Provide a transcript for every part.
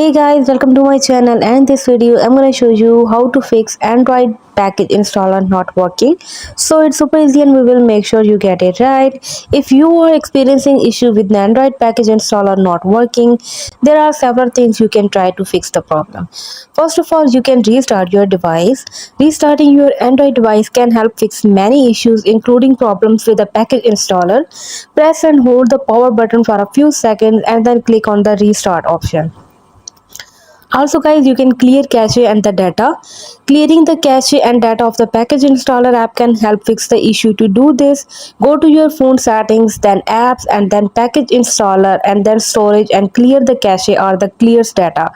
Hey guys, welcome to my channel, and this video I'm going to show you how to fix Android package installer not working. So it's super easy and we will make sure you get it right. If you are experiencing issue with the Android package installer not working, there are several things you can try to fix the problem. First of all, you can restart your device. Restarting your Android device can help fix many issues including problems with the package installer. Press and hold the power button for a few seconds and then click on the restart option. Also guys, you can clear cache and the data. Clearing the cache and data of the package installer app can help fix the issue. To do this, go to your phone settings, then apps, and then package installer, and then storage, and clear the cache or the clears data.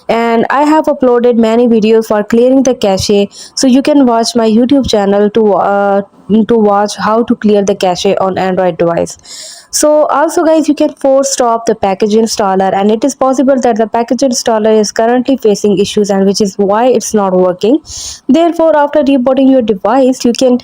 And I have uploaded many videos for clearing the cache, so you can watch my YouTube channel to watch how to clear the cache on Android device. So also guys, you can force stop the package installer, and it is possible that the package installer is currently facing issues and which is why it's not working. Therefore, after rebooting your device, you can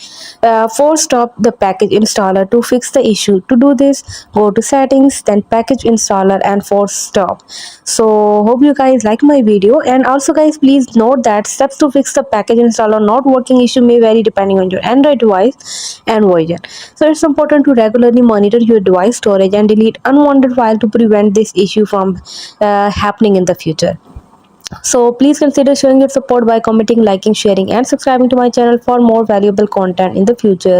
force stop the package installer to fix the issue. To do this, go to settings, then package installer, and force stop. So hope you guys like my video, and also guys, please note that steps to fix the package installer not working issue may vary depending on your Android device and version. So it's important to regularly monitor your device storage and delete unwanted files to prevent this issue from happening in the future. So please consider showing your support by commenting, liking, sharing, and subscribing to my channel for more valuable content in the future.